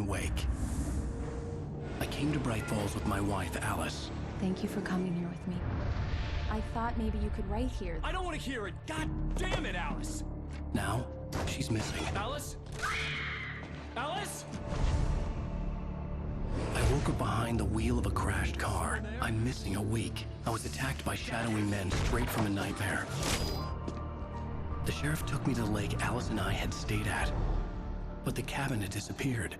Wake. I came to Bright Falls with my wife, Alice. Thank you for coming here with me. I thought maybe you could write here. I don't want to hear it! God damn it, Alice! Now, she's missing. Alice? Alice? I woke up behind the wheel of a crashed car. I'm missing a week. I was attacked by shadowy men straight from a nightmare. The sheriff took me to the lake Alice and I had stayed at, but the cabin had disappeared.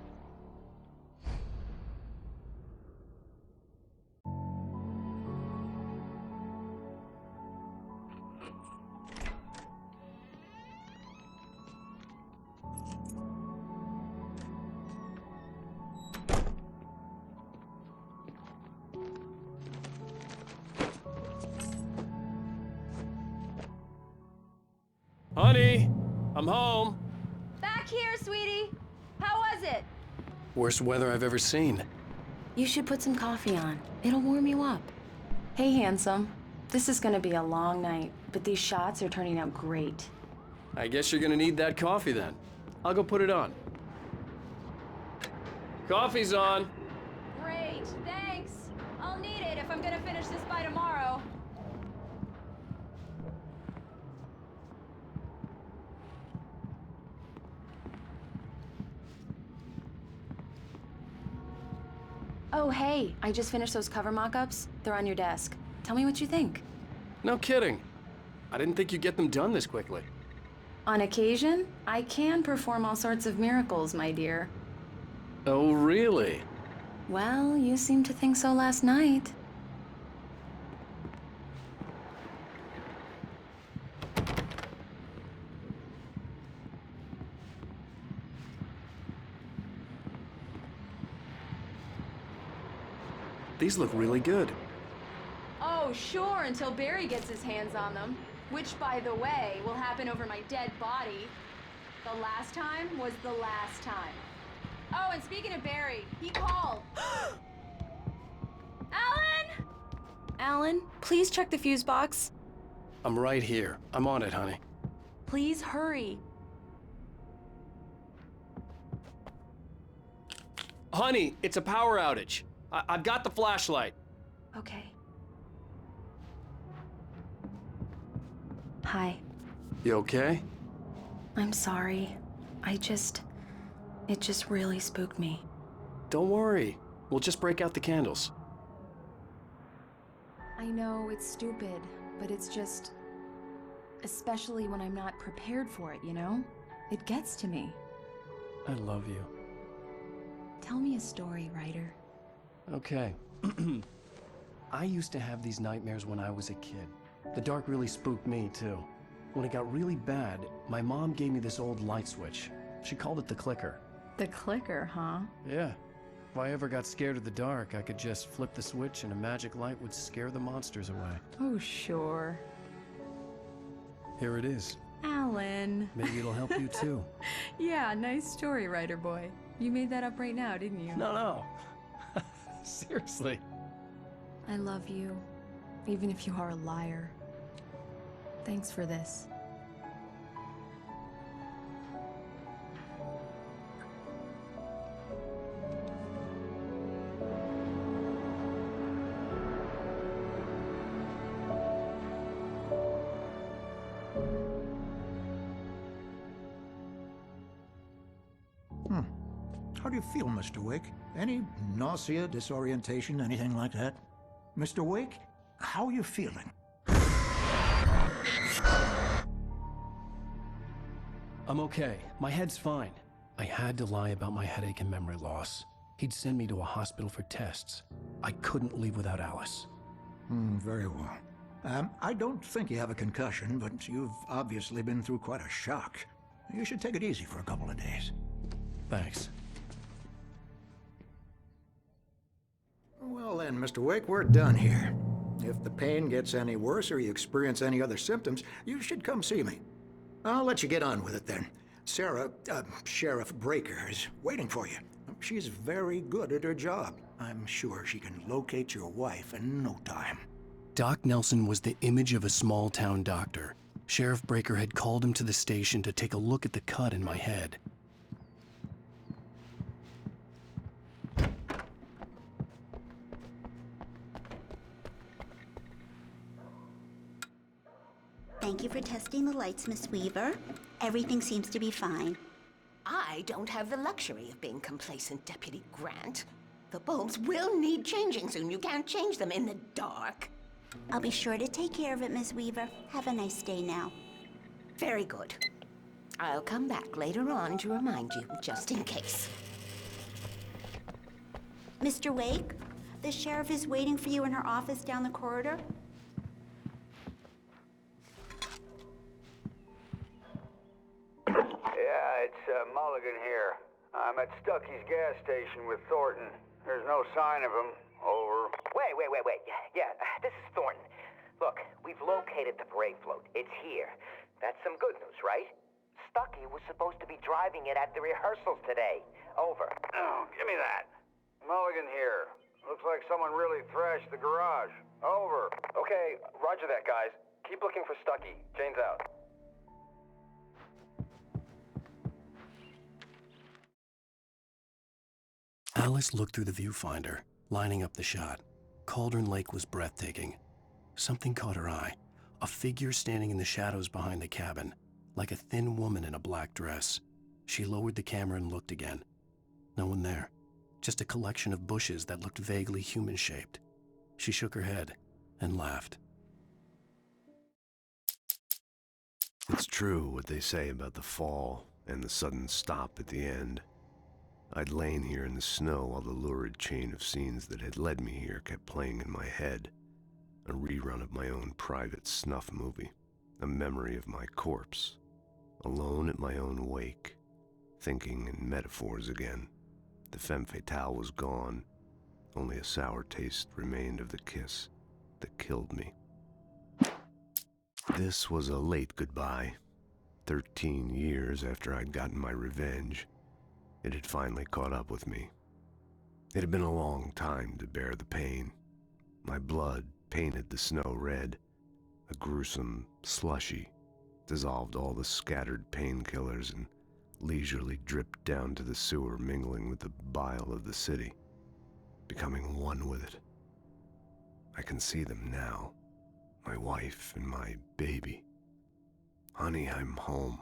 Honey, I'm home. Back here, sweetie! How was it? Worst weather I've ever seen. You should put some coffee on. It'll warm you up. Hey, handsome. This is gonna be a long night, but these shots are turning out great. I guess you're gonna need that coffee then. I'll go put it on. Coffee's on. Great, thanks. I'll need it if I'm gonna finish this by tomorrow. Oh, hey, I just finished those cover mock-ups. They're on your desk. Tell me what you think. No kidding. I didn't think you'd get them done this quickly. On occasion, I can perform all sorts of miracles, my dear. Oh, really? Well, you seemed to think so last night. These look really good. Oh, sure, until Barry gets his hands on them. Which, by the way, will happen over my dead body. The last time was the last time. Oh, and speaking of Barry, he called. Alan! Alan, please check the fuse box. I'm right here. I'm on it, honey. Please hurry. Honey, it's a power outage. I've got the flashlight. Okay. Hi. You okay? I'm sorry. It just really spooked me. Don't worry. We'll just break out the candles. I know it's stupid, but it's just... especially when I'm not prepared for it, you know? It gets to me. I love you. Tell me a story, writer. Okay. I used to have these nightmares when I was a kid. The dark really spooked me, too. When it got really bad, my mom gave me this old light switch. She called it the clicker. The clicker, huh? Yeah. If I ever got scared of the dark, I could just flip the switch and a magic light would scare the monsters away. Oh, sure. Here it is. Alan. Maybe it'll help you, too. Yeah, nice story, writer boy. You made that up right now, didn't you? No. Seriously. I love you, even if you are a liar. Thanks for this. How do you feel, Mr. Wake? Any nausea, disorientation, anything like that? Mr. Wake, how are you feeling? I'm okay. My head's fine. I had to lie about my headache and memory loss. He'd send me to a hospital for tests. I couldn't leave without Alice. Very well. I don't think you have a concussion, but you've obviously been through quite a shock. You should take it easy for a couple of days. Thanks. Well then, Mr. Wake, we're done here. If the pain gets any worse or you experience any other symptoms, you should come see me. I'll let you get on with it then. Sarah, Sheriff Breaker, is waiting for you. She's very good at her job. I'm sure she can locate your wife in no time. Doc Nelson was the image of a small-town doctor. Sheriff Breaker had called him to the station to take a look at the cut in my head. Thank you for testing the lights, Miss Weaver. Everything seems to be fine. I don't have the luxury of being complacent, Deputy Grant. The bulbs will need changing soon. You can't change them in the dark. I'll be sure to take care of it, Miss Weaver. Have a nice day now. Very good. I'll come back later on to remind you, just in case. Mr. Wake, the sheriff is waiting for you in her office down the corridor. Yeah, it's Mulligan here. I'm at Stucky's gas station with Thornton. There's no sign of him. Over. Wait. Yeah, this is Thornton. Look, we've located the parade float. It's here. That's some good news, right? Stucky was supposed to be driving it at the rehearsals today. Over. Oh, give me that. Mulligan here. Looks like someone really thrashed the garage. Over. Okay, roger that, guys. Keep looking for Stucky. Jane's out. Alice looked through the viewfinder, lining up the shot. Cauldron Lake was breathtaking. Something caught her eye. A figure standing in the shadows behind the cabin, like a thin woman in a black dress. She lowered the camera and looked again. No one there. Just a collection of bushes that looked vaguely human-shaped. She shook her head and laughed. It's true what they say about the fall and the sudden stop at the end. I'd lain here in the snow while the lurid chain of scenes that had led me here kept playing in my head. A rerun of my own private snuff movie. A memory of my corpse. Alone at my own wake. Thinking in metaphors again. The femme fatale was gone. Only a sour taste remained of the kiss that killed me. This was a late goodbye. 13 years after I'd gotten my revenge. It had finally caught up with me. It had been a long time to bear the pain. My blood painted the snow red. A gruesome slushy dissolved all the scattered painkillers and leisurely dripped down to the sewer, mingling with the bile of the city, becoming one with it. I can see them now, my wife and my baby. Honey, I'm home.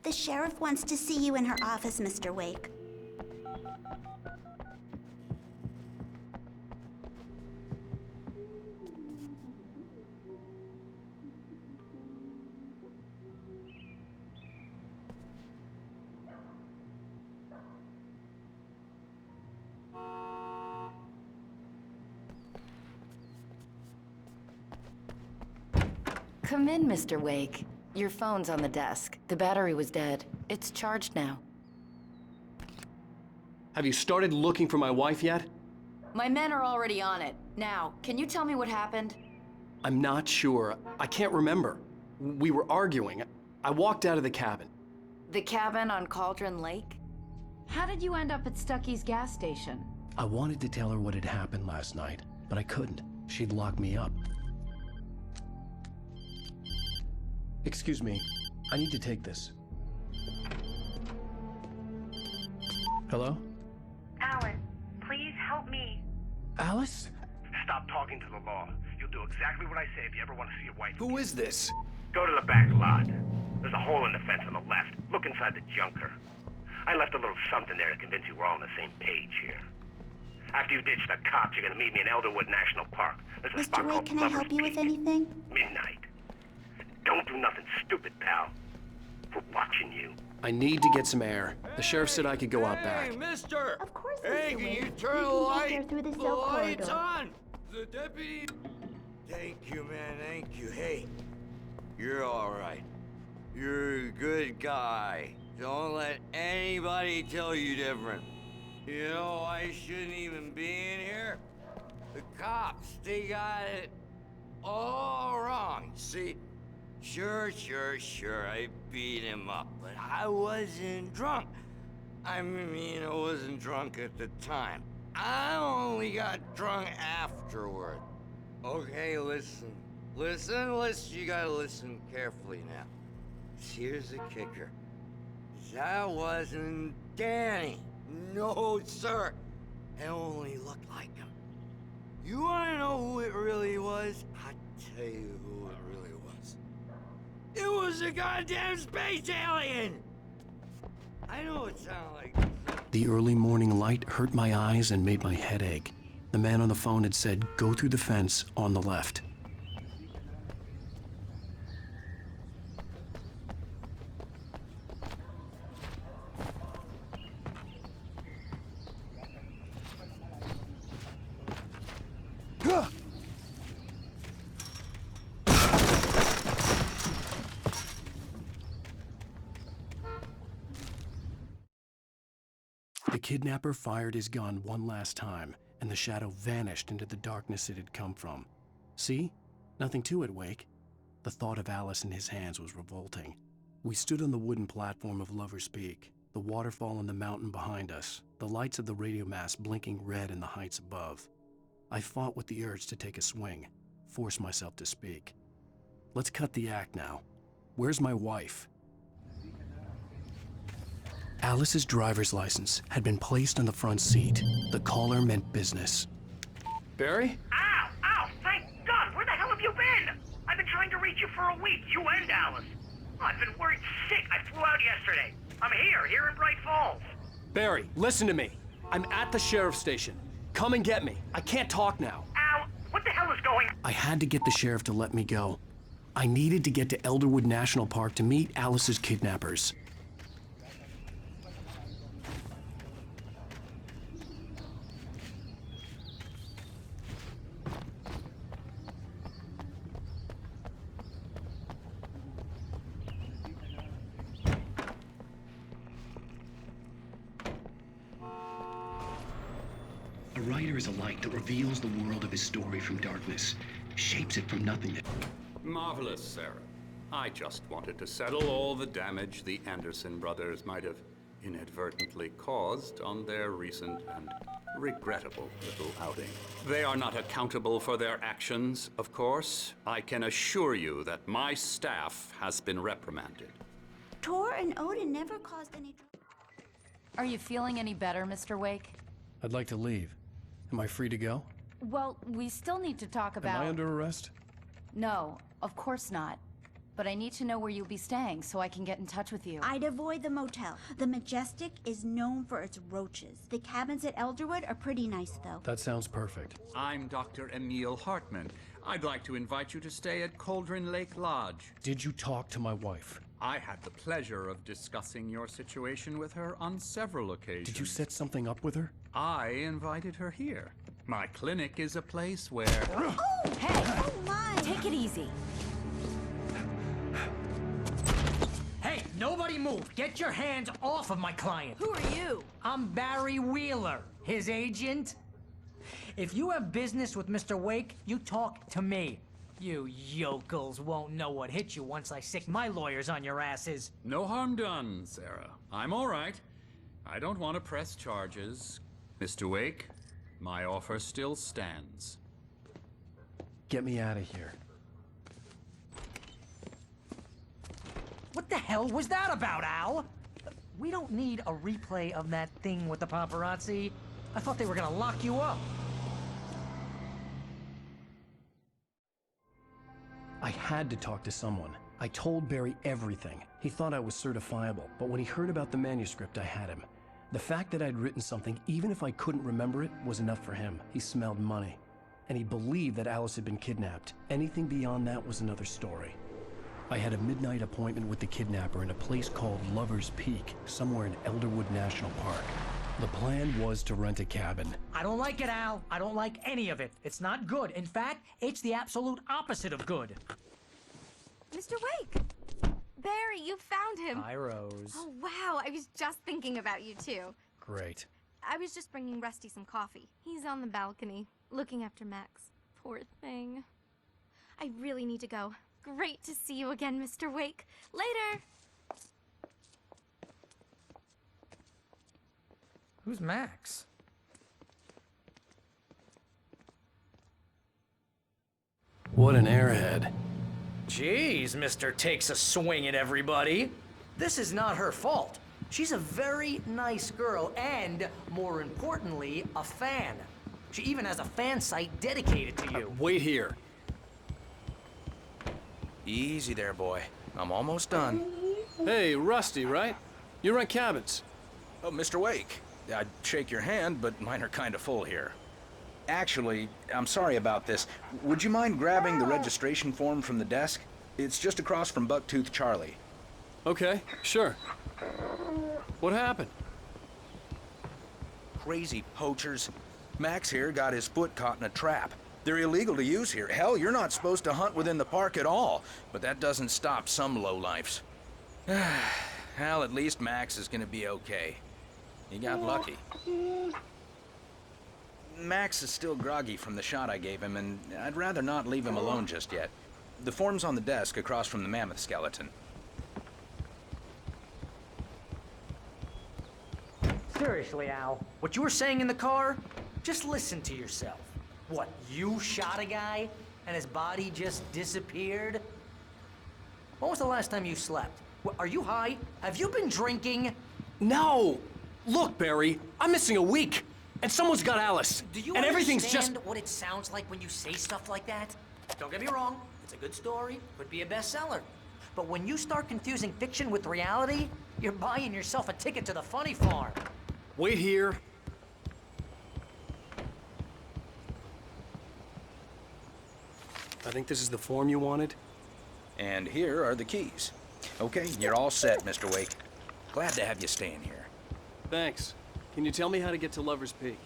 The sheriff wants to see you in her office, Mr. Wake. Come in, Mr. Wake. Your phone's on the desk. The battery was dead. It's charged now. Have you started looking for my wife yet? My men are already on it. Now, can you tell me what happened? I'm not sure. I can't remember. We were arguing. I walked out of the cabin. The cabin on Cauldron Lake? How did you end up at Stucky's gas station? I wanted to tell her what had happened last night, but I couldn't. She'd lock me up. Excuse me, I need to take this. Hello? Alan, please help me. Alice? Stop talking to the law. You'll do exactly what I say if you ever want to see your wife. Who is this? Go to the back lot. There's a hole in the fence on the left. Look inside the junker. I left a little something there to convince you we're all on the same page here. After you ditch the cops, you're gonna meet me in Elderwood National Park. There's a spot Mr. Wake, called can I help you with anything? Midnight. Don't do nothing stupid, pal. We're watching you. I need to get some air. The sheriff said I could go out back. Hey, mister! Of course, Hey, Mr. can Wake. you turn the can light? get there through the The cell light's corridor. on! The deputy... Thank you, man, thank you. Hey, you're all right. You're a good guy. Don't let anybody tell you different. You know, I shouldn't even be in here. The cops, they got it all wrong. See, sure, I beat him up, but I wasn't drunk. I mean, I wasn't drunk at the time. I only got drunk afterward. Okay, listen. You gotta listen carefully now. Here's the kicker. That wasn't Danny. No, sir. It only looked like him. You wanna know who it really was? I tell you who it really was. It was a goddamn space alien! I know it sounds like... The early morning light hurt my eyes and made my head ache. The man on the phone had said, go through the fence on the left. The kidnapper fired his gun one last time, and the shadow vanished into the darkness it had come from. See? Nothing to it, Wake. The thought of Alice in his hands was revolting. We stood on the wooden platform of Lover's Peak, the waterfall on the mountain behind us, the lights of the radio mast blinking red in the heights above. I fought with the urge to take a swing, force myself to speak. Let's cut the act now. Where's my wife? Alice's driver's license had been placed on the front seat. The caller meant business. Barry? Ow! Ow! Thank God! Where the hell have you been? I've been trying to reach you for a week, you and Alice. I've been worried sick. I flew out yesterday. I'm here in Bright Falls. Barry, listen to me. I'm at the sheriff's station. Come and get me. I can't talk now. Ow! What the hell is going on? I had to get the sheriff to let me go. I needed to get to Elderwood National Park to meet Alice's kidnappers. A writer is a light that reveals the world of his story from darkness, shapes it from nothingness. Marvelous, Sarah. I just wanted to settle all the damage the Anderson brothers might have inadvertently caused on their recent and regrettable little outing. They are not accountable for their actions, of course. I can assure you that my staff has been reprimanded. Tor and Odin never caused any trouble. Are you feeling any better, Mr. Wake? I'd like to leave. Am I free to go? Well, we still need to talk about... Am I under arrest? No, of course not. But I need to know where you'll be staying so I can get in touch with you. I'd avoid the motel. The Majestic is known for its roaches. The cabins at Elderwood are pretty nice, though. That sounds perfect. I'm Dr. Emil Hartman. I'd like to invite you to stay at Cauldron Lake Lodge. Did you talk to my wife? I had the pleasure of discussing your situation with her on several occasions. Did you set something up with her? I invited her here. My clinic is a place where... Oh! Hey! Oh, my! Take it easy. Hey, nobody move! Get your hands off of my client! Who are you? I'm Barry Wheeler, his agent. If you have business with Mr. Wake, you talk to me. You yokels won't know what hit you once I sick my lawyers on your asses. No harm done, Sarah. I'm all right. I don't want to press charges. Mr. Wake, my offer still stands. Get me out of here. What the hell was that about, Al? We don't need a replay of that thing with the paparazzi. I thought they were gonna lock you up. I had to talk to someone. I told Barry everything. He thought I was certifiable, but when he heard about the manuscript, I had him. The fact that I'd written something, even if I couldn't remember it, was enough for him. He smelled money. And he believed that Alice had been kidnapped. Anything beyond that was another story. I had a midnight appointment with the kidnapper in a place called Lover's Peak, somewhere in Elderwood National Park. The plan was to rent a cabin. I don't like it, Al. I don't like any of it. It's not good. In fact, it's the absolute opposite of good. Mr. Wake! Barry, you found him! Hi, Rose. Oh, wow. I was just thinking about you, too. Great. I was just bringing Rusty some coffee. He's on the balcony, looking after Max. Poor thing. I really need to go. Great to see you again, Mr. Wake. Later! Who's Max? What an airhead. Jeez, Mr. Takes a swing at everybody. This is not her fault. She's a very nice girl and, more importantly, a fan. She even has a fan site dedicated to you. Wait here. Easy there, boy. I'm almost done. Hey, Rusty, right? You rent cabins. Oh, Mr. Wake. I'd shake your hand, but mine are kind of full here. Actually, I'm sorry about this. Would you mind grabbing the registration form from the desk? It's just across from Bucktooth Charlie. Okay, sure. What happened? Crazy poachers. Max here got his foot caught in a trap. They're illegal to use here. Hell, you're not supposed to hunt within the park at all. But that doesn't stop some lowlifes. Hell, at least Max is gonna be okay. He got lucky. Max is still groggy from the shot I gave him, and I'd rather not leave him alone just yet. The form's on the desk across from the mammoth skeleton. Seriously, Al, what you were saying in the car? Just listen to yourself. What, you shot a guy and his body just disappeared? When was the last time you slept? Are you high? Have you been drinking? No! Look, Barry, I'm missing a week, and someone's got Alice. Do you and everything's understand just... what it sounds like when you say stuff like that? Don't get me wrong, it's a good story, could be a bestseller. But when you start confusing fiction with reality, you're buying yourself a ticket to the funny farm. Wait here. I think this is the form you wanted. And here are the keys. Okay, you're all set, Mr. Wake. Glad to have you staying here. Thanks. Can you tell me how to get to Lover's Peak?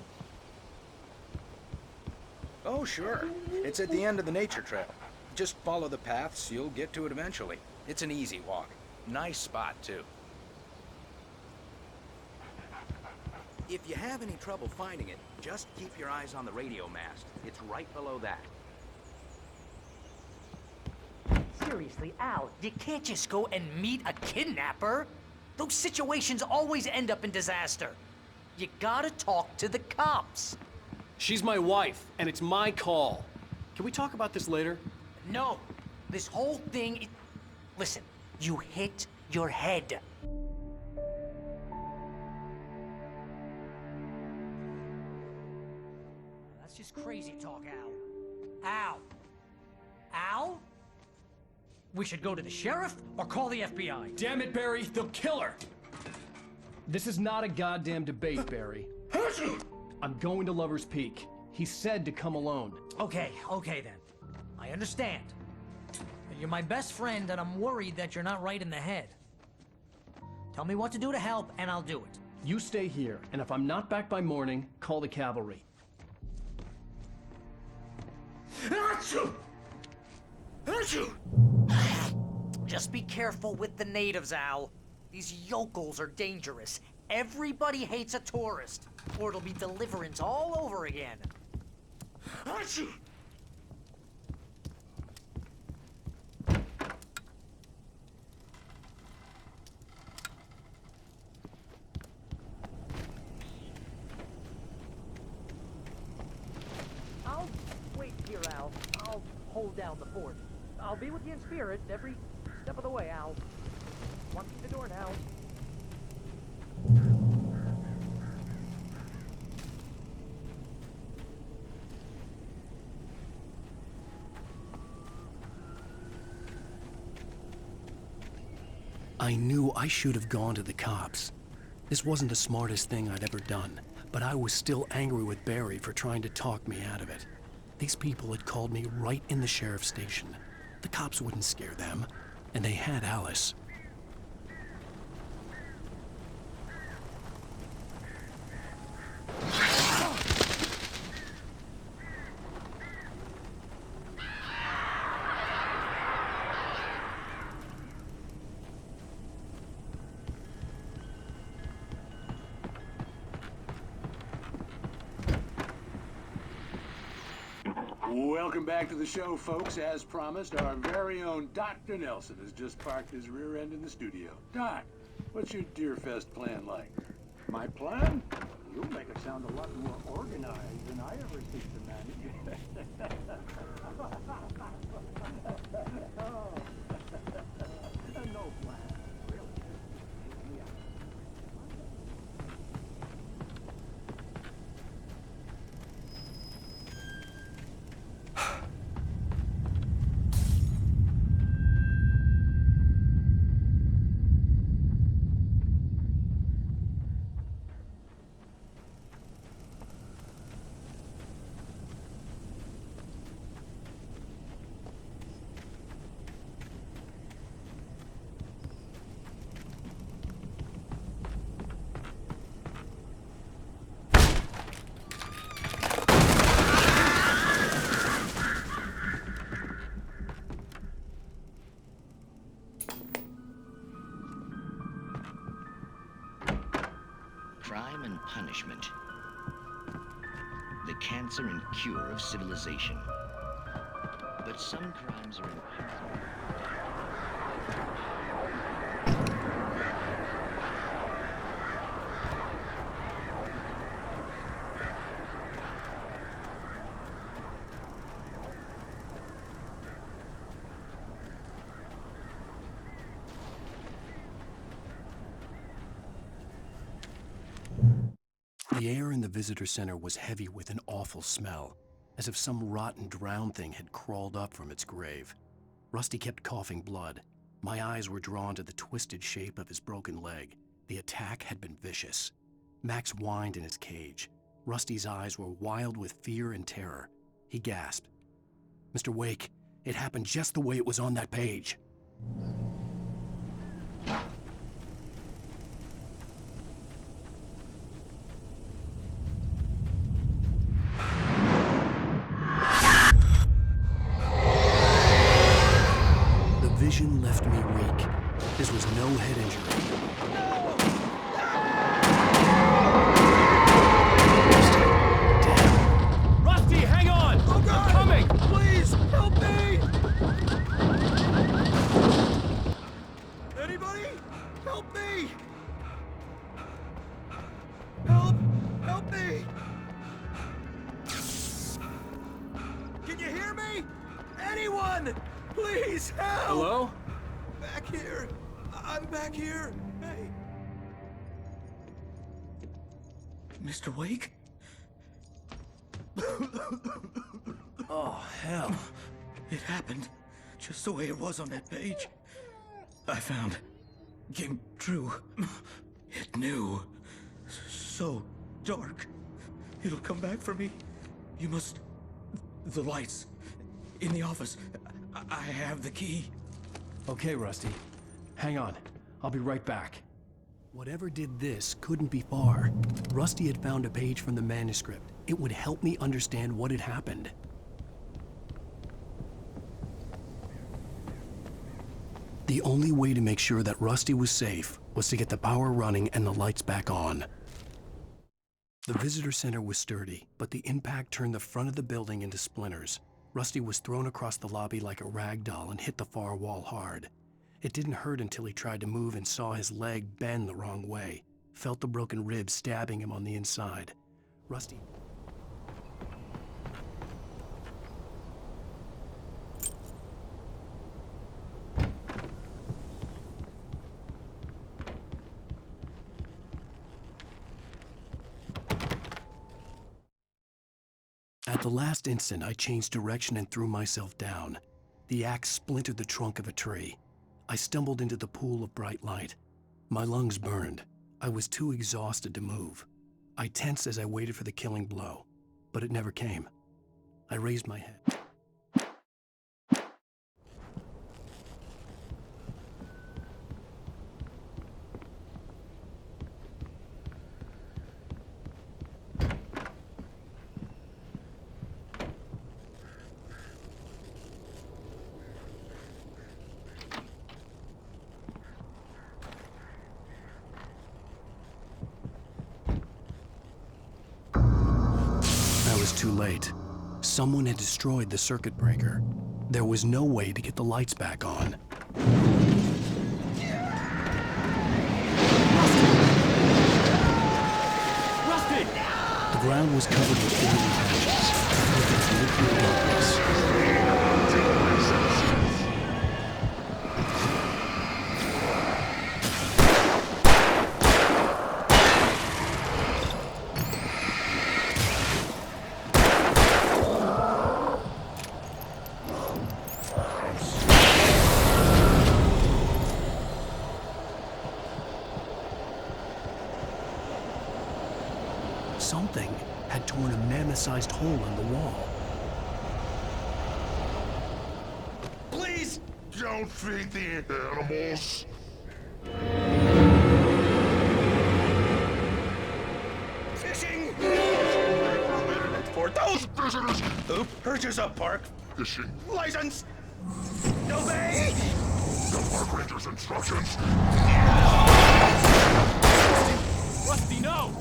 Oh, sure. It's at the end of the nature trail. Just follow the paths, you'll get to it eventually. It's an easy walk. Nice spot, too. If you have any trouble finding it, just keep your eyes on the radio mast. It's right below that. Seriously, Al, you can't just go and meet a kidnapper. Those situations always end up in disaster. You gotta talk to the cops. She's my wife, and it's my call. Can we talk about this later? No, this whole thing... Listen, you hit your head. That's just crazy talk, Al. Al? Al? We should go to the sheriff or call the FBI. Damn it, Barry, they'll kill her! This is not a goddamn debate, Barry. I'm going to Lover's Peak. He said to come alone. Okay then. I understand. You're my best friend, and I'm worried that you're not right in the head. Tell me what to do to help, and I'll do it. You stay here, and if I'm not back by morning, call the cavalry. Just be careful with the natives, Al. These yokels are dangerous. Everybody hates a tourist, or it'll be Deliverance all over again. I'll wait here, Al. I'll hold down the fort. I'll be with you in spirit every step of the way, Al. Walk through the door now. I knew I should have gone to the cops. This wasn't the smartest thing I'd ever done, but I was still angry with Barry for trying to talk me out of it. These people had called me right in the sheriff's station. The cops wouldn't scare them, and they had Alice. Welcome back to the show, folks. As promised, our very own Dr. Nelson has just parked his rear end in the studio. Doc, what's your Deerfest plan like? My plan? You'll make it sound a lot more organized than I ever seek to manage. Oh. No plan, really. Yeah. crime and punishment. The cancer and cure of civilization. But some crimes are impossible. The air in the visitor center was heavy with an awful smell, as if some rotten drowned thing had crawled up from its grave. Rusty kept coughing blood. My eyes were drawn to the twisted shape of his broken leg. The attack had been vicious. Max whined in his cage. Rusty's eyes were wild with fear and terror. He gasped. "Mr. Wake, it happened just the way it was on that page." Vision left me weak. This was no head injury. Damn. Rusty, hang on! Oh God! I'm coming! Please, help me! Anybody? Help me! Help me! Can you hear me? Anyone? Please, help! Hello? Back here. I'm back here. Hey. Mr. Wake? Oh, hell. It happened just the way it was on that page. I found. Came true. It knew. So dark. It'll come back for me. You must. The lights. In the office. I have the key. Okay, Rusty. Hang on. I'll be right back. Whatever did this couldn't be far. Rusty had found a page from the manuscript. It would help me understand what had happened. The only way to make sure that Rusty was safe was to get the power running and the lights back on. The visitor center was sturdy, but the impact turned the front of the building into splinters. Rusty was thrown across the lobby like a rag doll and hit the far wall hard. It didn't hurt until he tried to move and saw his leg bend the wrong way. Felt the broken rib stabbing him on the inside. Rusty... At the last instant, I changed direction and threw myself down. The axe splintered the trunk of a tree. I stumbled into the pool of bright light. My lungs burned. I was too exhausted to move. I tensed as I waited for the killing blow, but it never came. I raised my head. Too late. Someone had destroyed the circuit breaker. There was no way to get the lights back on. Rusty! The ground was covered with oily patches. Liquid darkness. Something had torn a mammoth-sized hole in the wall. Please don't feed the animals. Fishing! For those visitors who purchase a park fishing license. Obey the park ranger's instructions. Rusty, no!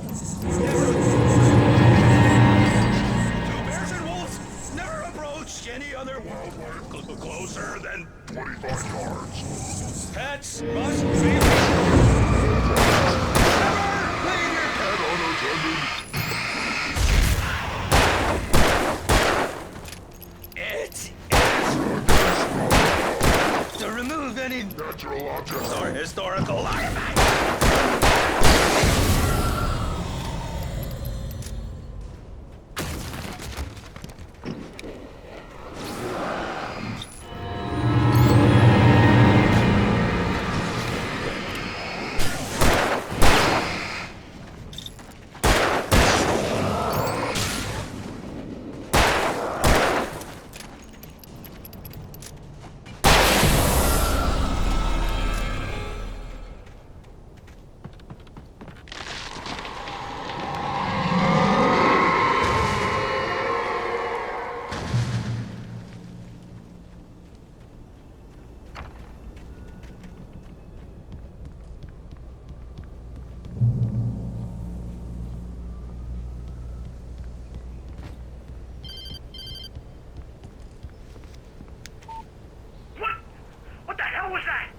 What the hell was that?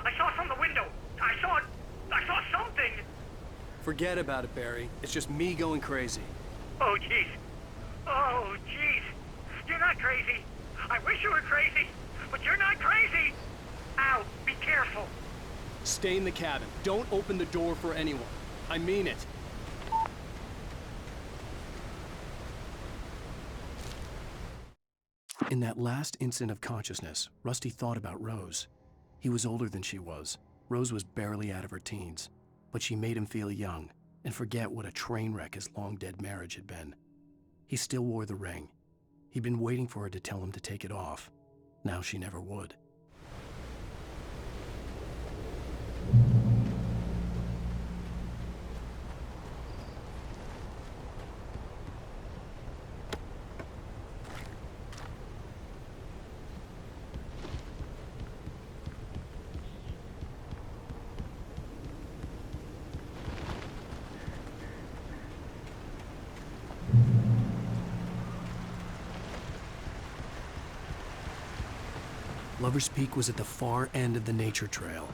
I saw it from the window. I saw something. Forget about it, Barry. It's just me going crazy. Oh, jeez. Oh, jeez. You're not crazy. I wish you were crazy, but you're not crazy. Ow, be careful. Stay in the cabin. Don't open the door for anyone. I mean it. In that last instant of consciousness, Rusty thought about Rose. He was older than she was. Rose was barely out of her teens, but she made him feel young and forget what a train wreck his long-dead marriage had been. He still wore the ring. He'd been waiting for her to tell him to take it off. Now she never would. Lover's Peak was at the far end of the nature trail.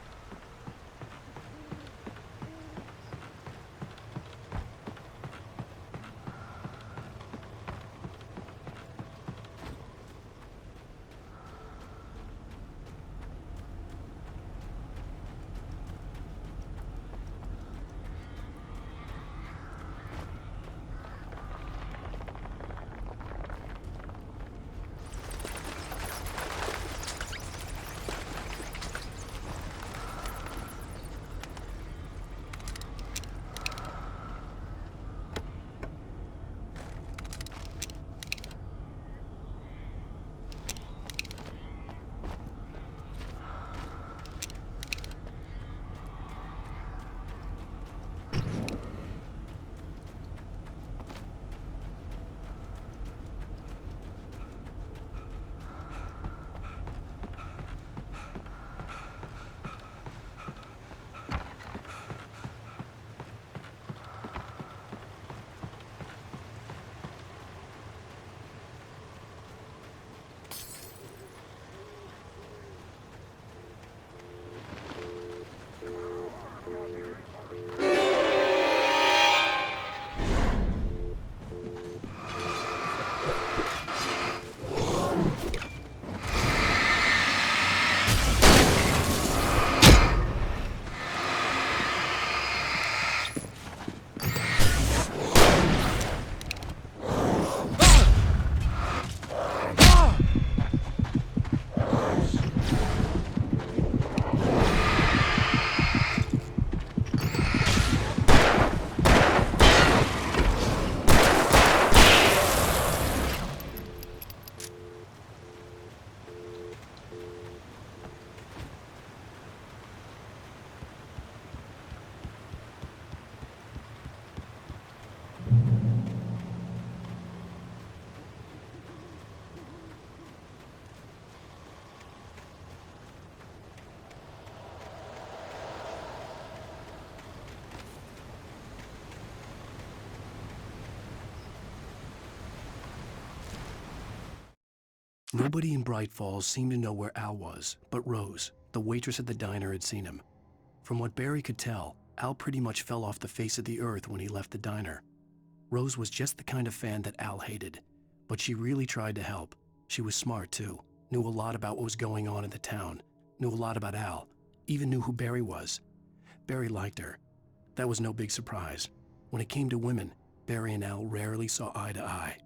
Nobody in Bright Falls seemed to know where Al was, but Rose, the waitress at the diner, had seen him. From what Barry could tell, Al pretty much fell off the face of the earth when he left the diner. Rose was just the kind of fan that Al hated, but she really tried to help. She was smart too, knew a lot about what was going on in the town, knew a lot about Al, even knew who Barry was. Barry liked her. That was no big surprise. When it came to women, Barry and Al rarely saw eye to eye.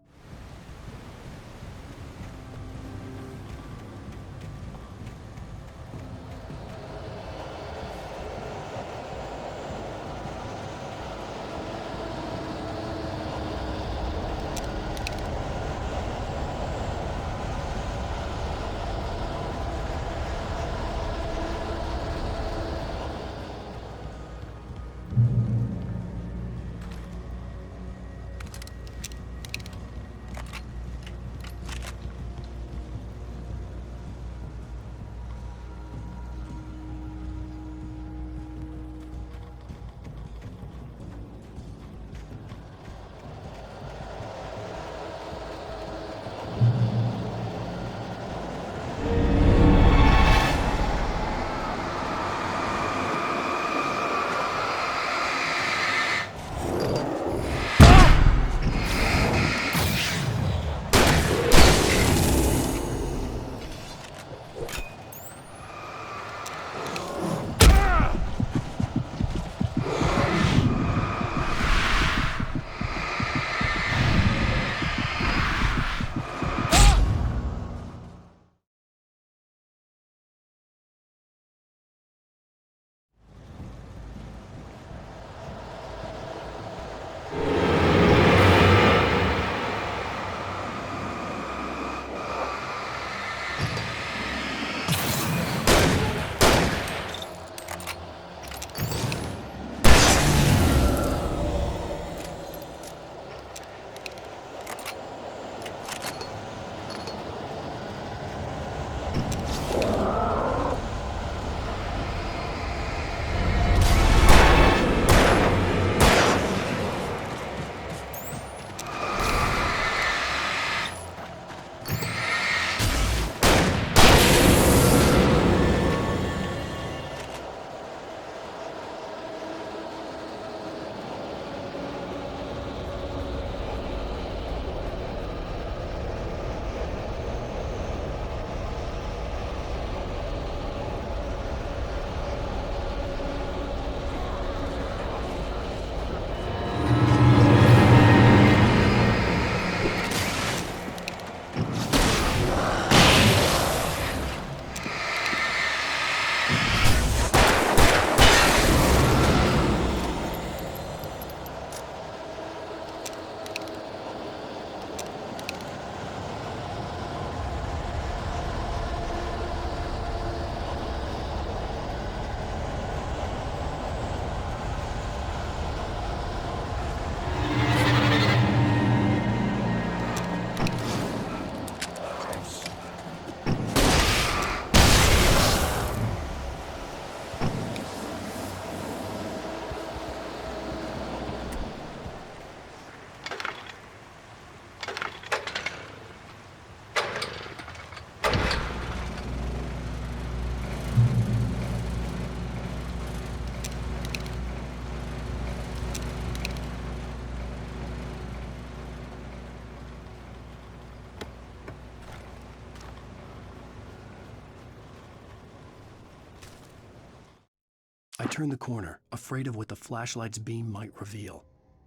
I turned the corner, afraid of what the flashlight's beam might reveal.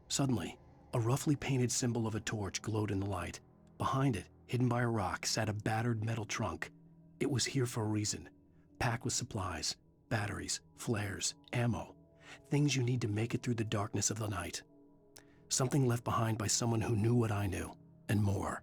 Suddenly, a roughly painted symbol of a torch glowed in the light. Behind it, hidden by a rock, sat a battered metal trunk. It was here for a reason, packed with supplies, batteries, flares, ammo, things you need to make it through the darkness of the night. Something left behind by someone who knew what I knew, and more.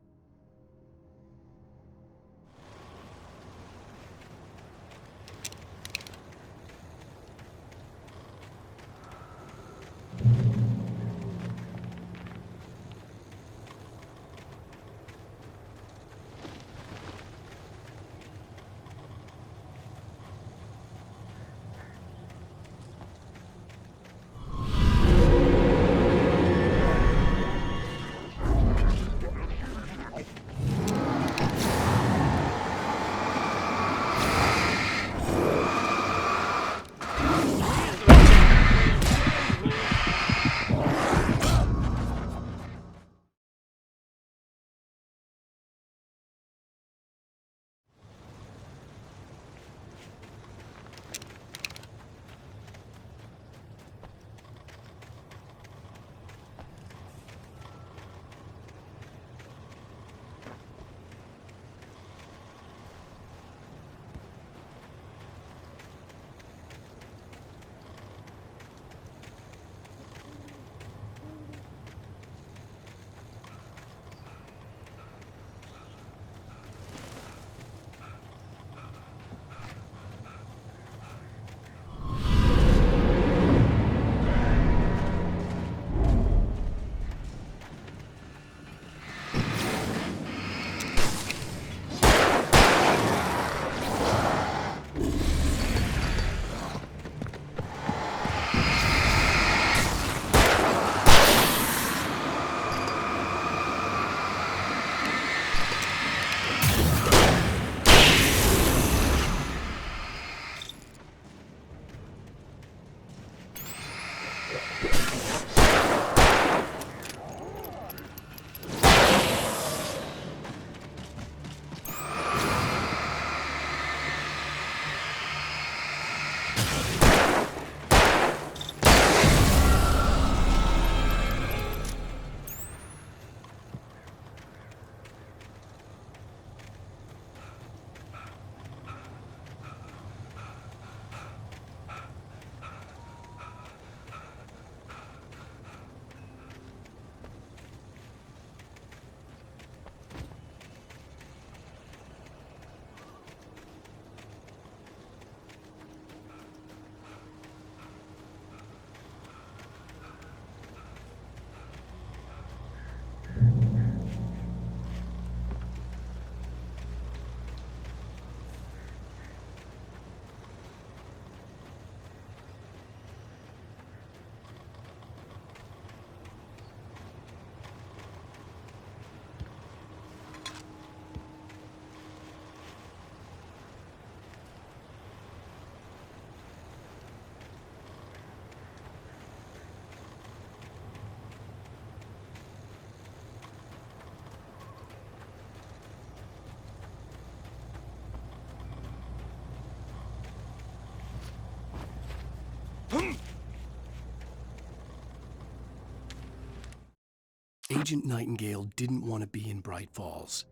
Agent Nightingale didn't want to be in Bright Falls.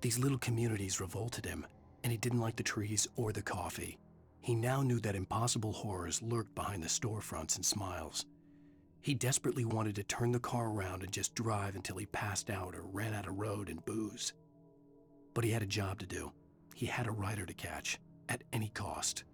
These little communities revolted him, and he didn't like the trees or the coffee. He now knew that impossible horrors lurked behind the storefronts and smiles. He desperately wanted to turn the car around and just drive until he passed out or ran out of road and booze. But he had a job to do. He had a rider to catch, at any cost.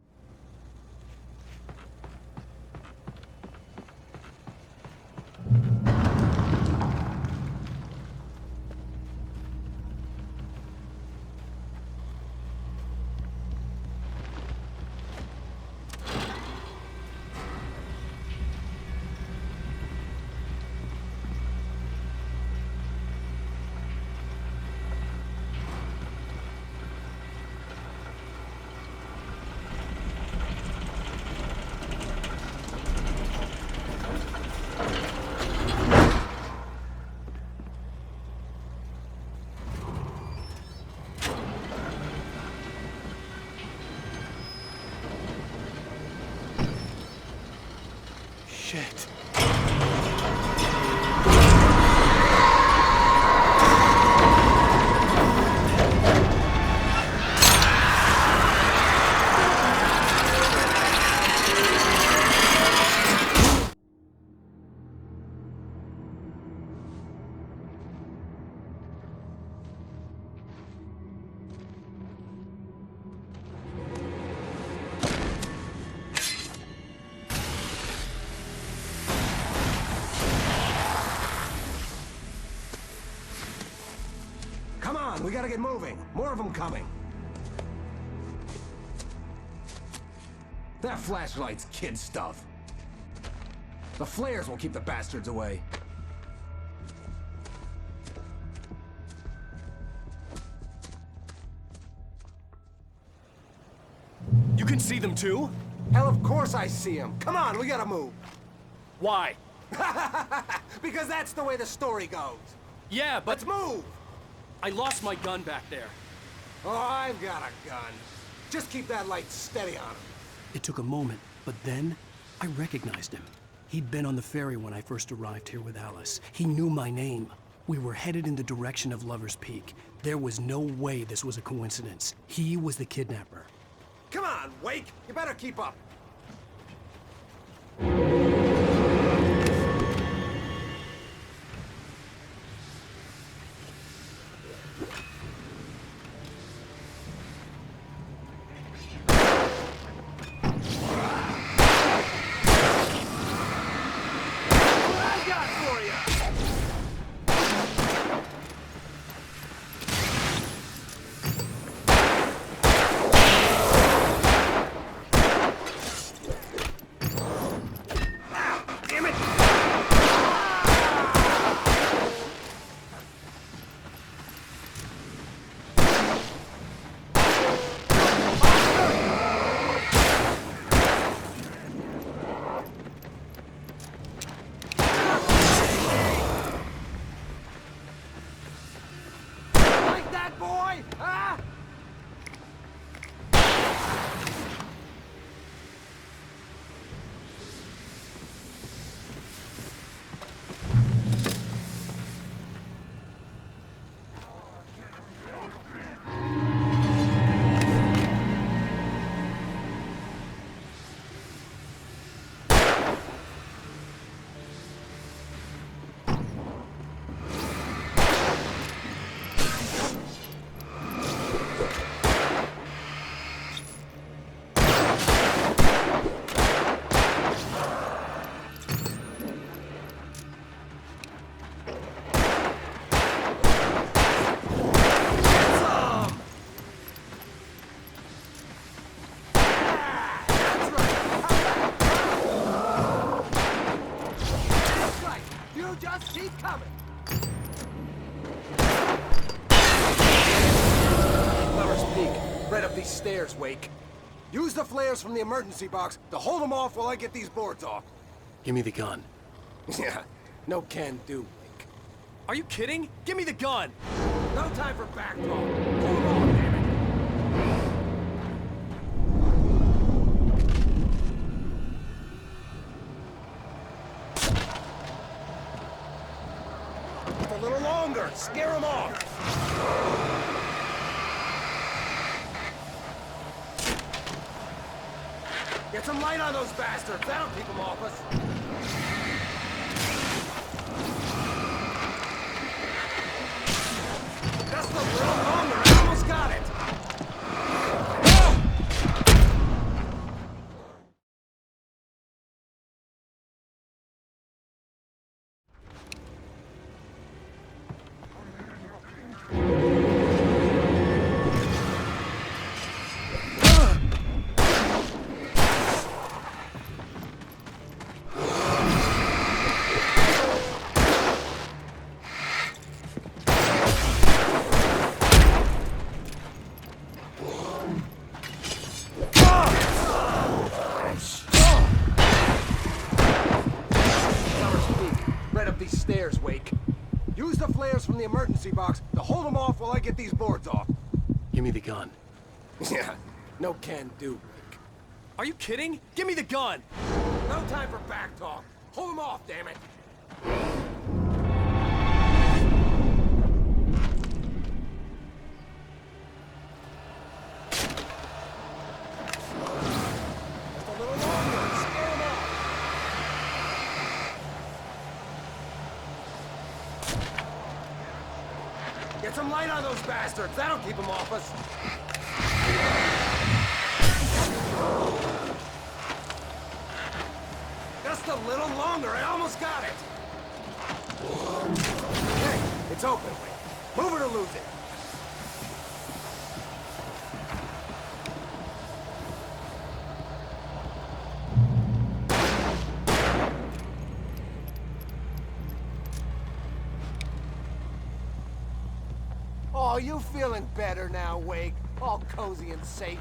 Shit. Come on, we gotta get moving. More of them coming. That flashlight's kid stuff. The flares will keep the bastards away. You can see them too? Hell, of course I see them. Come on, we gotta move. Why? Because that's the way the story goes. Yeah, but... Let's move! I lost my gun back there. Oh, I've got a gun. Just keep that light steady on him. It took a moment, but then I recognized him. He'd been on the ferry when I first arrived here with Alice. He knew my name. We were headed in the direction of Lover's Peak. There was no way this was a coincidence. He was the kidnapper. Come on, Wake! You better keep up. just keep coming! Lover's Peak, right up these stairs, Wake. Use the flares from the emergency box to hold them off while I get these boards off. Give me the gun. Yeah, no can do, Wake. Are you kidding? Give me the gun! No time for back talk. Hold them off, damn it! A little longer. Scare them off. Get some light on those bastards. That'll keep them off us. Just a little longer. I almost got it. Stairs, Wake. Use the flares from the emergency box to hold them off while I get these boards off. Give me the gun. Yeah, no can do, Wake. Are you kidding? Give me the gun! No time for back talk. Hold them off, damn it! Just a little longer. Scare them off. Get some light on those bastards. That'll keep them off us. Just a little longer. I almost got it. Hey, it's open. Move it or lose it. Oh, you feeling better now, Wake? All cozy and safe.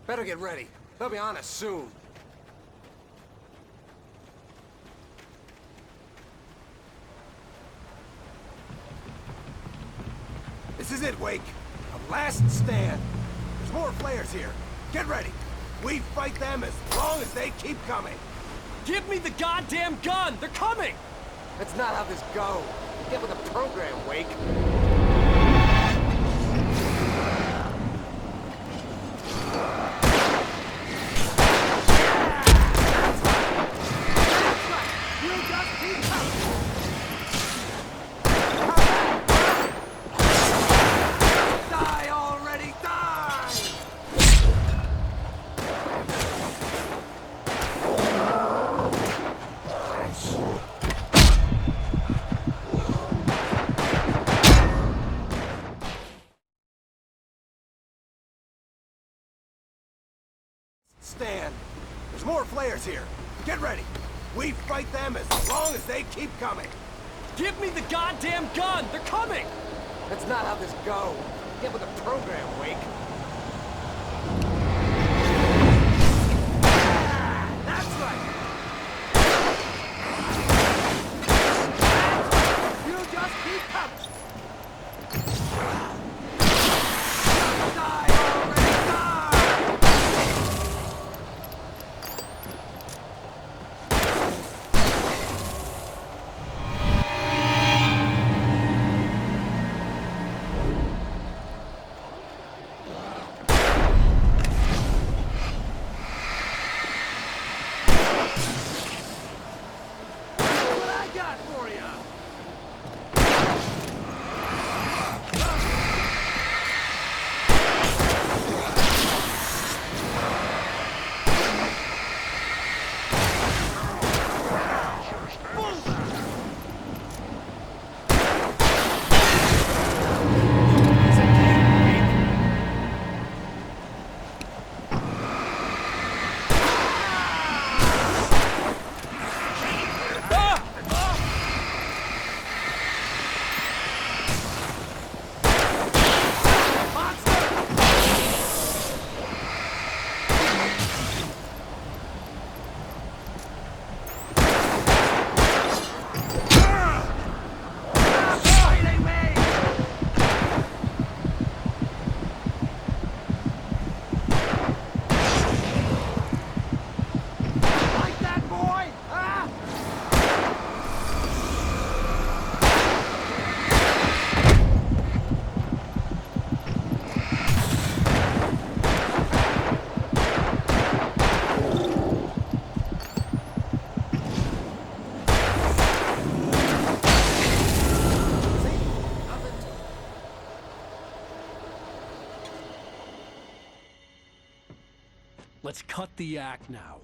Better get ready. They'll be on us soon. This is it, Wake. A last stand. There's more flares here. Get ready. We fight them as long as they keep coming. Give me the goddamn gun! They're coming! That's not how this goes. Get with the program, Wake. You just keep coming. Die already, die! Stand. There's more flares here. Get ready. We fight them as long as they keep coming. Give me the goddamn gun! They're coming! That's not how this goes. Get with the program, Wake. That's right! You just keep coming! Die already, die! let's cut the act now.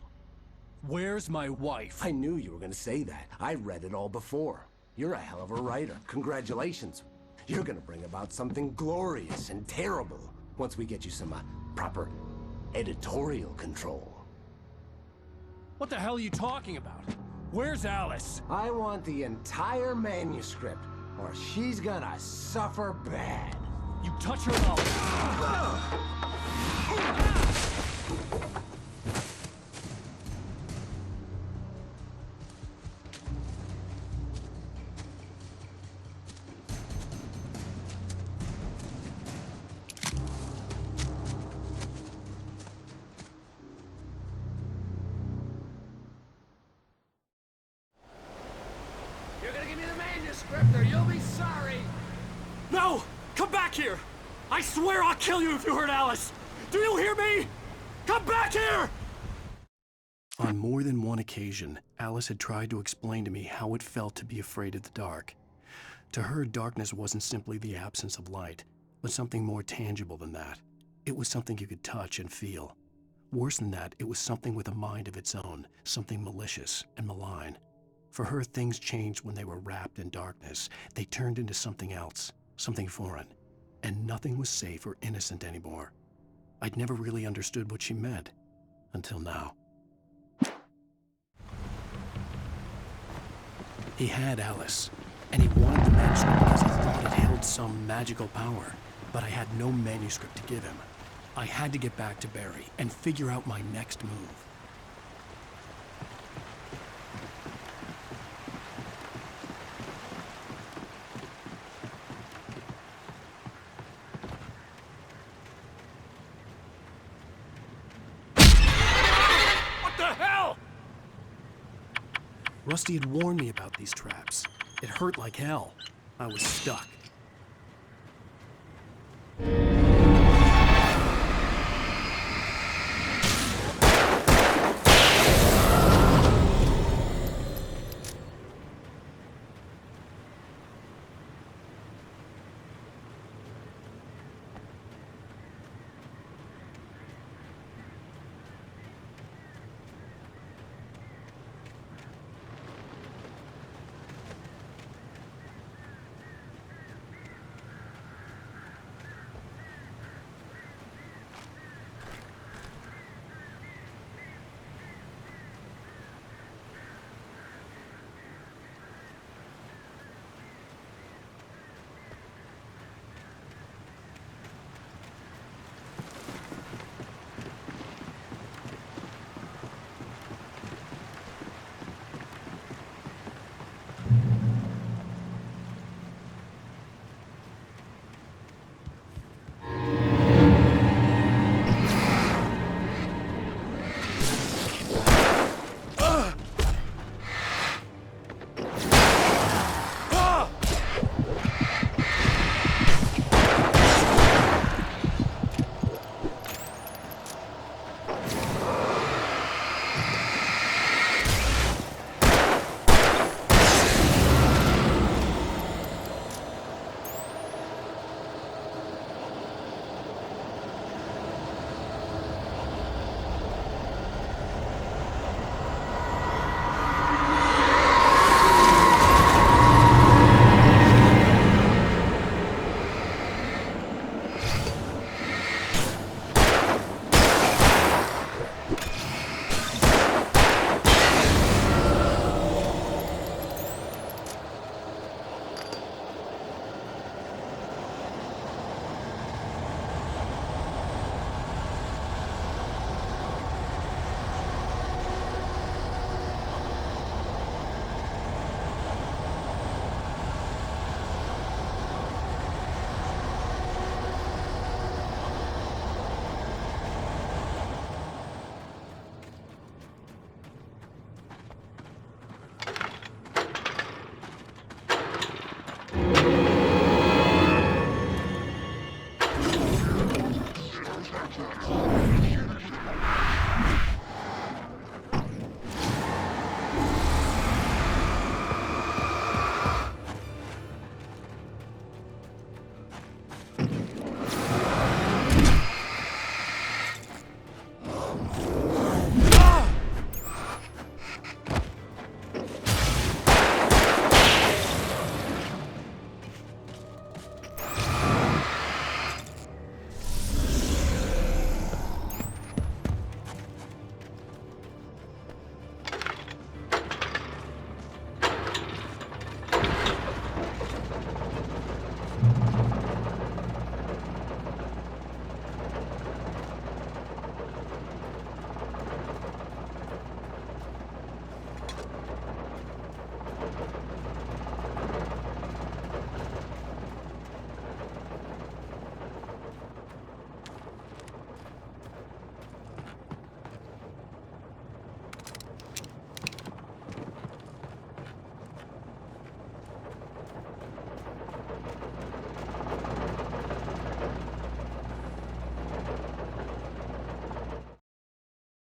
Where's my wife? I knew you were gonna say that. I read it all before. You're a hell of a writer. Congratulations. You're gonna bring about something glorious and terrible once we get you some proper editorial control. What the hell are you talking about? Where's Alice? I want the entire manuscript, or she's gonna suffer bad. You touch her and You're gonna give me the manuscript, or you'll be sorry! No! Come back here! I swear I'll kill you if you hurt Alice! Do you hear me? Come back here! On more than one occasion, Alice had tried to explain to me how it felt to be afraid of the dark. To her, darkness wasn't simply the absence of light, but something more tangible than that. It was something you could touch and feel. Worse than that, it was something with a mind of its own, something malicious and malign. For her, things changed when they were wrapped in darkness. They turned into something else, something foreign, and nothing was safe or innocent anymore. I'd never really understood what she meant, until now. He had Alice, and he wanted the manuscript because he thought it held some magical power, but I had no manuscript to give him. I had to get back to Barry and figure out my next move. Rusty had warned me about these traps. It hurt like hell. I was stuck.